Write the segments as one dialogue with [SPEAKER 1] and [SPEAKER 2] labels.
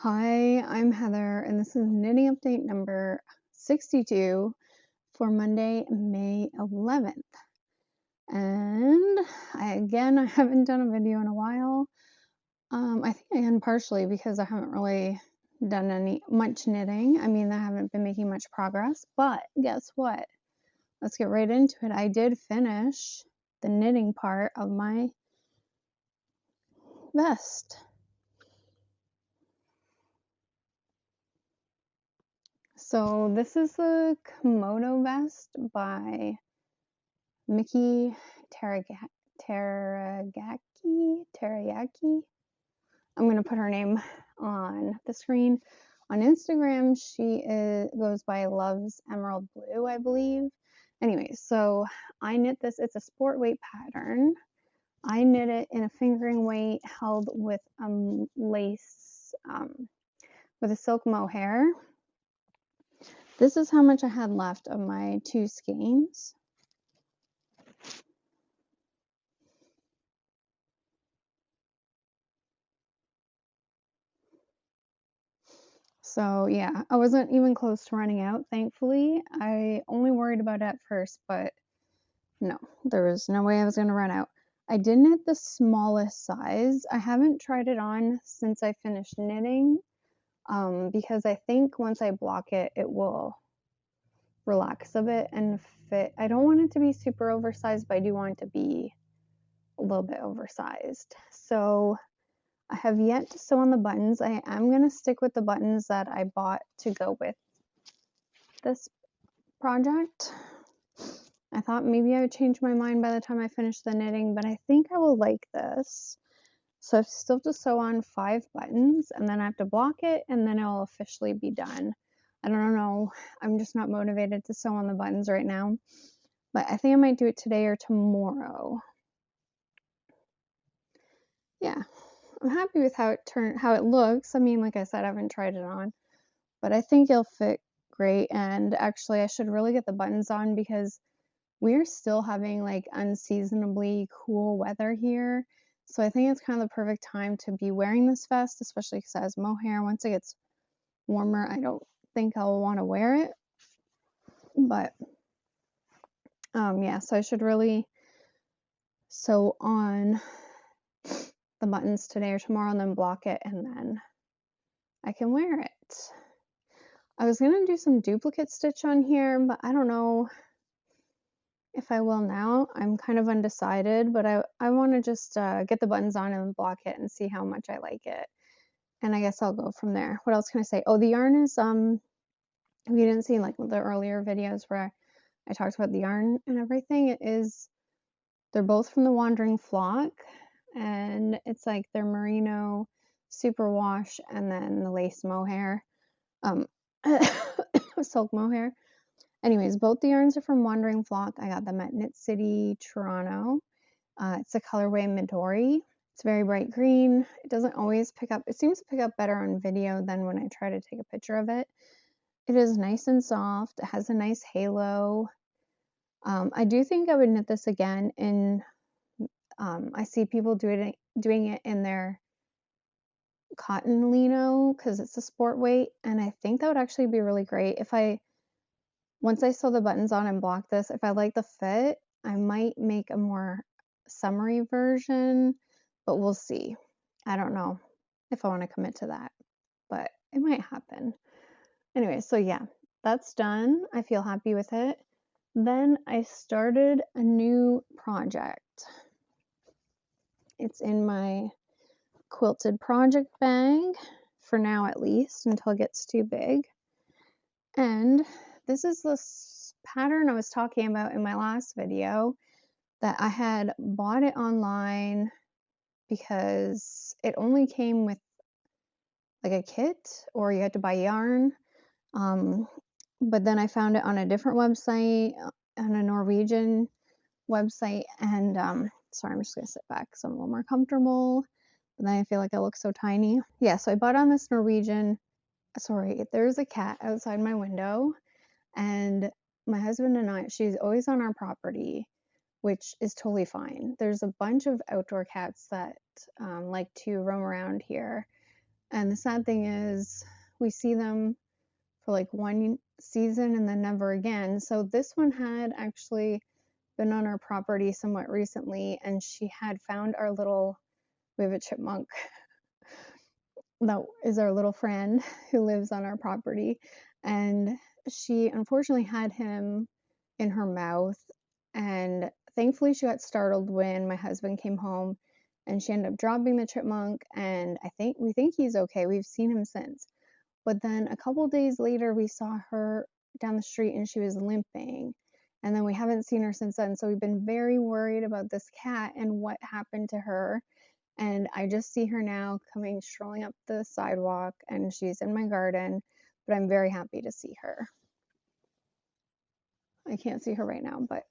[SPEAKER 1] Hi, I'm Heather, and this is knitting update number 62 for Monday, May 11th. And I haven't done a video in a while. I think again partially because I haven't really done much knitting. I mean, I haven't been making much progress, but guess what? Let's get right into it. I did finish the knitting part of my vest. So this is the Komodo vest by Miki Teriyaki. I'm going to put her name on the screen. On Instagram, she goes by Loves Emerald Blue, I believe. Anyway, so I knit this. It's a sport weight pattern. I knit it in a fingering weight held with lace, with a silk mohair. This is how much I had left of my 2 skeins. So yeah, I wasn't even close to running out, thankfully. I only worried about it at first, but no, there was no way I was going to run out. I did knit the smallest size. I haven't tried it on since I finished knitting, because I think once I block it, it will relax a bit and fit. I don't want it to be super oversized, but I do want it to be a little bit oversized. So I have yet to sew on the buttons. I am going to stick with the buttons that I bought to go with this project. I thought maybe I would change my mind by the time I finish the knitting, but I think I will like this. So I still have to sew on 5 buttons, and then I have to block it, and then it'll officially be done. I don't know. I'm just not motivated to sew on the buttons right now, but I think I might do it today or tomorrow. Yeah, I'm happy with how it looks. I mean, like I said, I haven't tried it on, but I think it'll fit great. And actually, I should really get the buttons on because we're still having like unseasonably cool weather here. So I think it's kind of the perfect time to be wearing this vest, especially because it has mohair. Once it gets warmer, I don't think I'll want to wear it. But yeah, so I should really sew on the buttons today or tomorrow and then block it, and then I can wear it. I was gonna do some duplicate stitch on here, but I don't know if I will now. I'm kind of undecided, but I want to just get the buttons on and block it and see how much I like it. And I guess I'll go from there. What else can I say? Oh, the yarn is, if you didn't see like the earlier videos where I talked about the yarn and everything, they're both from the Wandering Flock, and it's like their merino superwash and then the lace mohair, um, silk mohair. Anyways, both the yarns are from Wandering Flock. I got them at Knit City, Toronto. It's the colorway Midori. It's very bright green. It doesn't always pick up. It seems to pick up better on video than when I try to take a picture of it. It is nice and soft. It has a nice halo. I do think I would knit this again in, I see people doing it in their cotton lino because it's a sport weight, and I think that would actually be really great. Once I sew the buttons on and block this, if I like the fit, I might make a more summery version, but we'll see. I don't know if I want to commit to that, but it might happen. Anyway, so yeah, that's done. I feel happy with it. Then I started a new project. It's in my quilted project bag, for now at least, until it gets too big. And this is this pattern I was talking about in my last video that I had bought it online because it only came with like a kit or you had to buy yarn. But then I found it on a different website, on a Norwegian website, and sorry, I'm just gonna sit back so I'm a little more comfortable. But then I feel like I look so tiny. Yeah, so I bought on this Norwegian. Sorry, there's a cat outside my window, and my husband and I, she's always on our property, which is totally fine. There's a bunch of outdoor cats that like to roam around here. And the sad thing is we see them for like one season and then never again. So this one had actually been on our property somewhat recently, and she had found we have a chipmunk that is our little friend who lives on our property, and she unfortunately had him in her mouth, and thankfully she got startled when my husband came home, and she ended up dropping the chipmunk, and we think he's okay. We've seen him since. But then a couple days later we saw her down the street and she was limping. And then we haven't seen her since then. So we've been very worried about this cat and what happened to her. And I just see her now coming strolling up the sidewalk, and she's in my garden, but I'm very happy to see her. I can't see her right now, but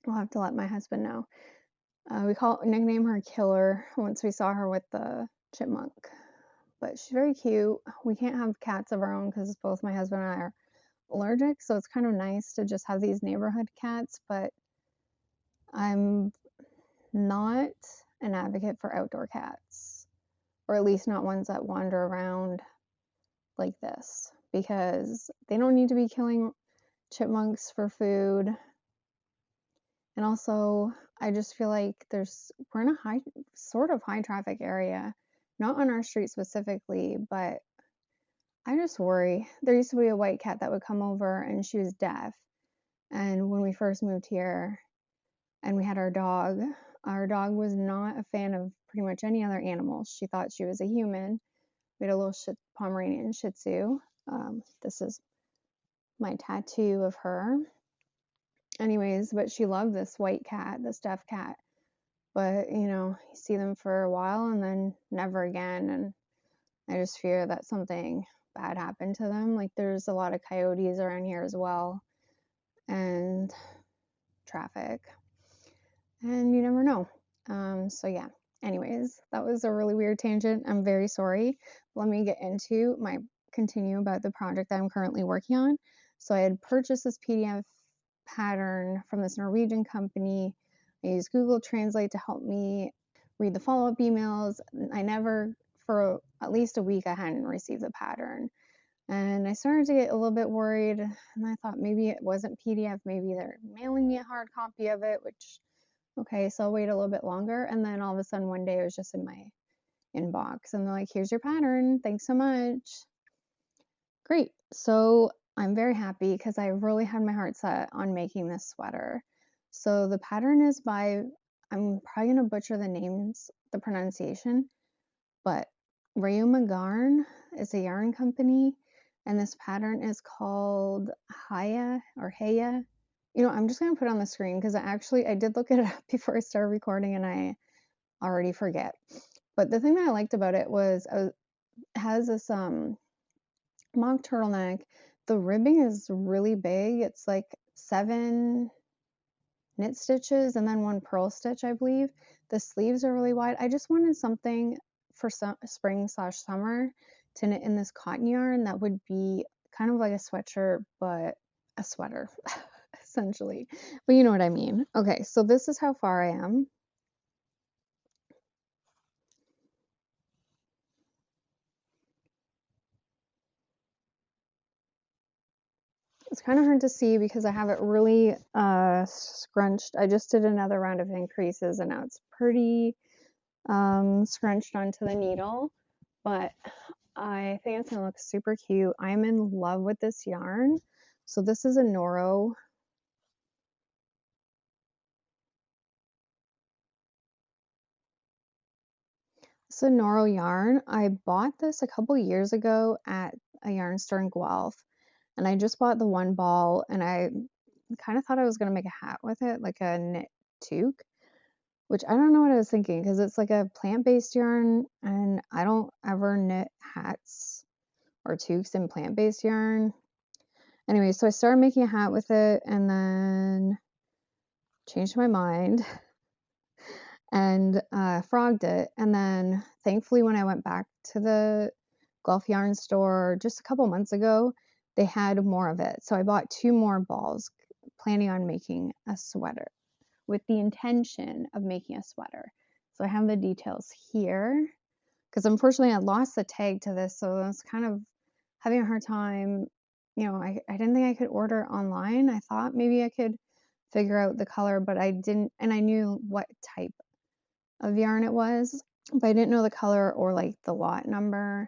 [SPEAKER 1] I'll have to let my husband know. We nickname her Killer once we saw her with the chipmunk. But she's very cute. We can't have cats of our own because both my husband and I are allergic, so it's kind of nice to just have these neighborhood cats, but I'm not an advocate for outdoor cats, or at least not ones that wander around like this, because they don't need to be killing chipmunks for food. And also, I just feel like we're in a sort of high traffic area, not on our street specifically, but I just worry. There used to be a white cat that would come over, and she was deaf. And when we first moved here and we had our dog was not a fan of pretty much any other animals. She thought she was a human. We had a little Pomeranian Shih Tzu. This is my tattoo of her. Anyways, but she loved this white cat, this deaf cat. But, you see them for a while and then never again. And I just fear that something bad happened to them. Like, there's a lot of coyotes around here as well, and traffic, and you never know. So yeah, anyways, that was a really weird tangent. I'm very sorry. Let me continue about the project that I'm currently working on. So I had purchased this PDF pattern from this Norwegian company. I used Google Translate to help me read the follow-up emails. For at least a week, I hadn't received the pattern. And I started to get a little bit worried, and I thought maybe it wasn't PDF, maybe they're mailing me a hard copy of it, which, okay, so I'll wait a little bit longer. And then all of a sudden one day it was just in my inbox, and they're like, here's your pattern, thanks so much. Great. So I'm very happy because I really had my heart set on making this sweater. So the pattern is I'm probably gonna butcher the pronunciation, but Rayuma Garn is a yarn company, and this pattern is called Haya or Heya. I'm just gonna put it on the screen because I did look it up before I started recording and I already forget. But the thing that I liked about it was it has this mock turtleneck. The ribbing is really big. It's like 7 knit stitches and then 1 purl stitch, I believe. The sleeves are really wide. I just wanted something for spring/summer to knit in this cotton yarn that would be kind of like a sweatshirt, but a sweater, essentially. But you know what I mean. Okay, so this is how far I am. It's kind of hard to see because I have it really scrunched. I just did another round of increases and now it's pretty scrunched onto the needle, but I think it's gonna look super cute. I'm in love with this yarn. So this is a Noro. It's a Noro yarn. I bought this a couple years ago at a yarn store in Guelph, and I just bought the 1 ball, and I kind of thought I was gonna make a hat with it, like a knit toque, which I don't know what I was thinking because it's like a plant-based yarn, and I don't ever knit hats or toques in plant-based yarn. Anyway, so I started making a hat with it and then changed my mind and frogged it. And then thankfully, when I went back to the Guelph yarn store just a couple months ago, they had more of it. So I bought 2 more balls, planning on making a sweater with the intention of making a sweater. So I have the details here. because unfortunately I lost the tag to this, so I was kind of having a hard time. You know, I didn't think I could order online. I thought maybe I could figure out the color, but I didn't, and I knew what type of yarn it was, but I didn't know the color or like the lot number.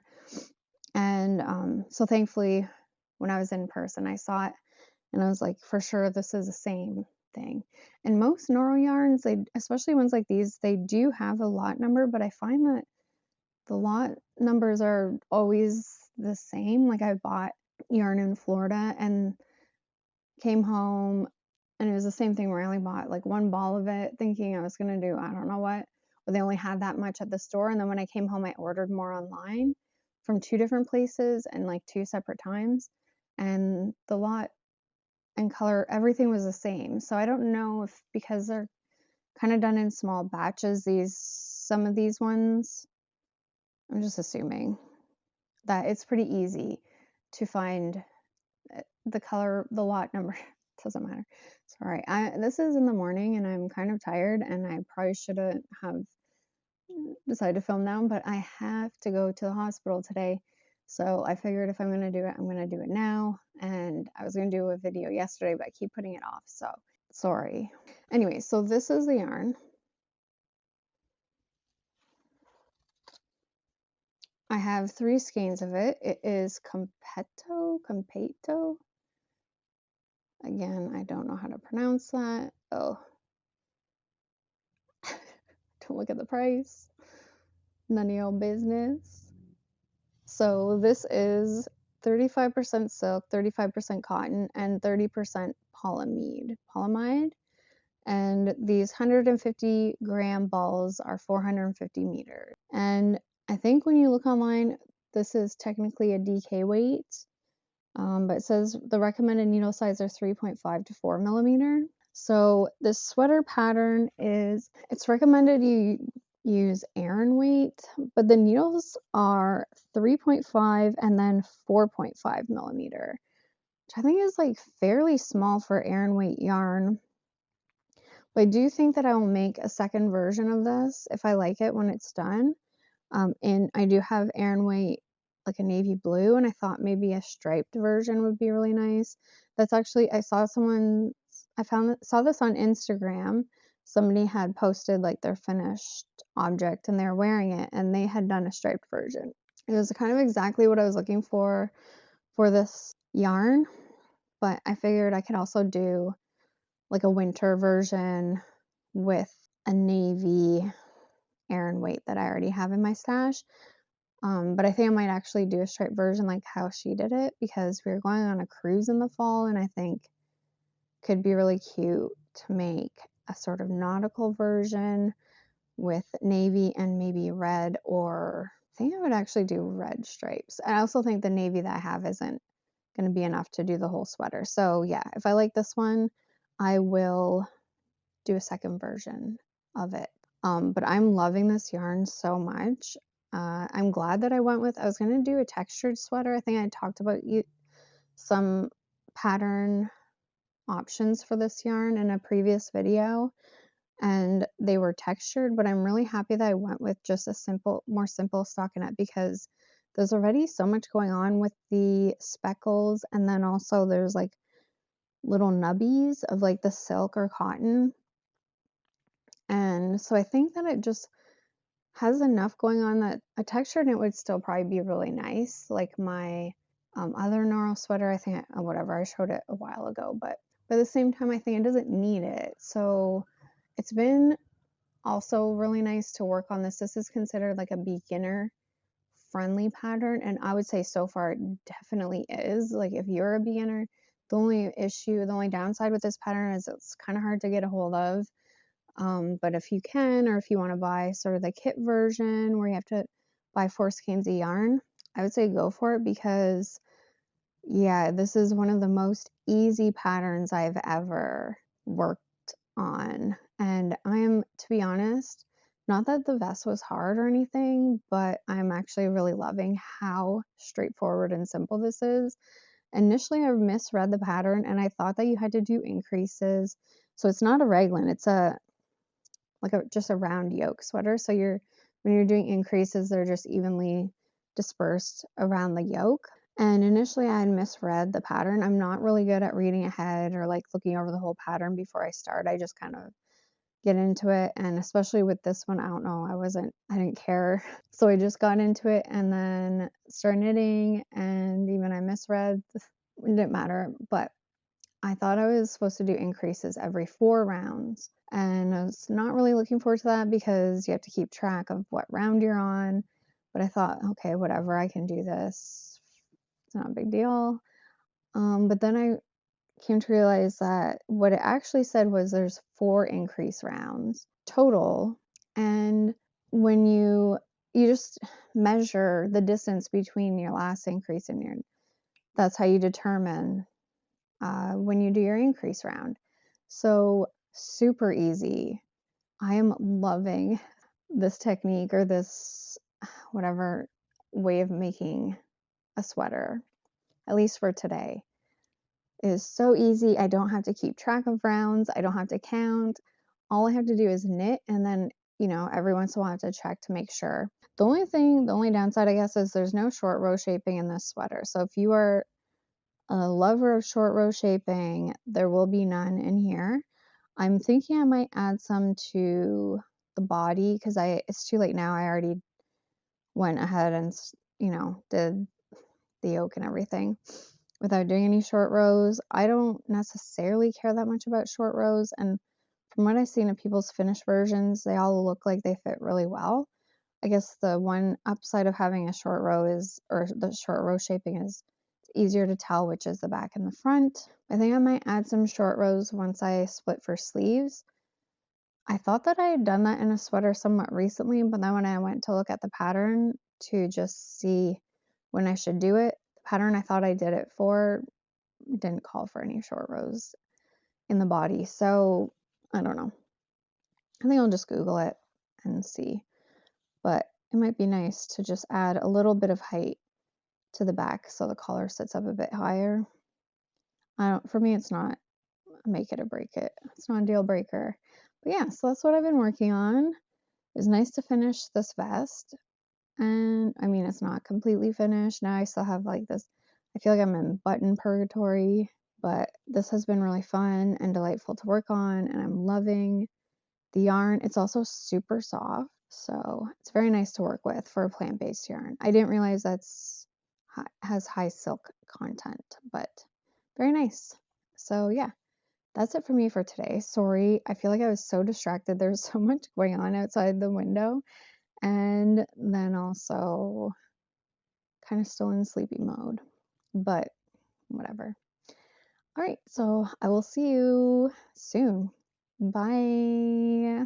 [SPEAKER 1] And so thankfully, when I was in person, I saw it and I was like, for sure, this is the same thing. And most Noro yarns, they, especially ones like these, they do have a lot number, but I find that the lot numbers are always the same. Like I bought yarn in Florida and came home and it was the same thing where I only bought like one ball of it thinking I was going to do I don't know what, but they only had that much at the store. And then when I came home, I ordered more online from 2 different places and like 2 separate times, and the lot and color, everything was the same. So I don't know if because they're kind of done in small batches, some of these ones, I'm just assuming that it's pretty easy to find the color, the lot number. Doesn't matter. Sorry, this is in the morning and I'm kind of tired and I probably shouldn't have decided to film now, but I have to go to the hospital today. So I figured if I'm going to do it, I'm going to do it now. And I was going to do a video yesterday, but I keep putting it off. So sorry. Anyway, so this is the yarn. I have 3 skeins of it. It is Competo. Again, I don't know how to pronounce that. Oh, don't look at the price. None of your business. So this is 35% silk, 35% cotton, and 30% polyamide. And these 150 gram balls are 450 meters. And I think when you look online, this is technically a DK weight, but it says the recommended needle size are 3.5 to 4 millimeter. So this sweater pattern it's recommended you use Aran weight, but the needles are 3.5 and then 4.5 millimeter, which I think is like fairly small for Aran weight yarn. But I do think that I will make a second version of this if I like it when it's done. And I do have Aran weight, like a navy blue, and I thought maybe a striped version would be really nice. That's actually, I saw saw this on Instagram. Somebody had posted like their finished object and they're wearing it and they had done a striped version. It was kind of exactly what I was looking for this yarn, but I figured I could also do like a winter version with a navy Aran weight that I already have in my stash. But I think I might actually do a striped version like how she did it, because we were going on a cruise in the fall and I think could be really cute to make a sort of nautical version with navy and maybe red, or I think I would actually do red stripes. I also think the navy that I have isn't going to be enough to do the whole sweater. So yeah, if I like this one, I will do a second version of it. But I'm loving this yarn so much. I'm glad that I was going to do a textured sweater. I think I talked about some pattern options for this yarn in a previous video, and they were textured, but I'm really happy that I went with just a more simple stockinette, because there's already so much going on with the speckles, and then also there's like little nubbies of like the silk or cotton. And so I think that it just has enough going on that a textured knit would still probably be really nice. Like my other Noro sweater, I think, whatever, I showed it a while ago, but at the same time, I think it doesn't need it. So it's been also really nice to work on this. This is considered like a beginner friendly pattern, and I would say so far it definitely is. Like if you're a beginner, the only downside with this pattern is it's kind of hard to get a hold of. But if you can, or if you want to buy sort of the kit version where you have to buy 4 skeins of yarn, I would say go for it, because yeah, this is one of the most easy patterns I've ever worked on. And to be honest, not that the vest was hard or anything, but I'm actually really loving how straightforward and simple this is. Initially, I misread the pattern and I thought that you had to do increases. So it's not a raglan, it's just a round yoke sweater. So you're when you're doing increases, they're just evenly dispersed around the yoke. And initially I had misread the pattern. I'm not really good at reading ahead or like looking over the whole pattern before I start. I just kind of get into it, and especially with this one, I don't know, I didn't care. So I just got into it and then started knitting, and even I misread, it didn't matter, but I thought I was supposed to do increases every 4 rounds, and I was not really looking forward to that because you have to keep track of what round you're on, but I thought, okay, whatever, I can do this. It's not a big deal. But then I came to realize that what it actually said was there's 4 increase rounds total, and when you just measure the distance between your last increase and that's how you determine when you do your increase round. So super easy. I am loving this technique, or this whatever way of making a sweater, at least for today. It is so easy. I don't have to keep track of rounds. I don't have to count. All I have to do is knit, and then, every once in a while I have to check to make sure. The only downside, I guess, is there's no short row shaping in this sweater. So if you are a lover of short row shaping, there will be none in here. I'm thinking I might add some to the body because it's too late now. I already went ahead and, did the yoke and everything without doing any short rows. I don't necessarily care that much about short rows, and from what I've seen of people's finished versions, they all look like they fit really well. I guess the one upside of having a short row or the short row shaping is it's easier to tell which is the back and the front. I think I might add some short rows once I split for sleeves. I thought that I had done that in a sweater somewhat recently, but then when I went to look at the pattern to just see when I should do it, the pattern I thought I did it for didn't call for any short rows in the body. So I don't know. I think I'll just Google it and see. But it might be nice to just add a little bit of height to the back so the collar sits up a bit higher. For me, it's not make it or break it. It's not a deal breaker. But yeah, so that's what I've been working on. It was nice to finish this vest. And I mean, it's not completely finished. Now I still have like this, I feel like I'm in button purgatory, but this has been really fun and delightful to work on, and I'm loving the yarn. It's also super soft, so it's very nice to work with for a plant-based yarn. I didn't realize has high silk content, but very nice. So yeah, that's it for me for today. Sorry, I feel like I was so distracted. There's so much going on outside the window, and then also kind of still in sleepy mode, but whatever. All right, so I will see you soon. Bye.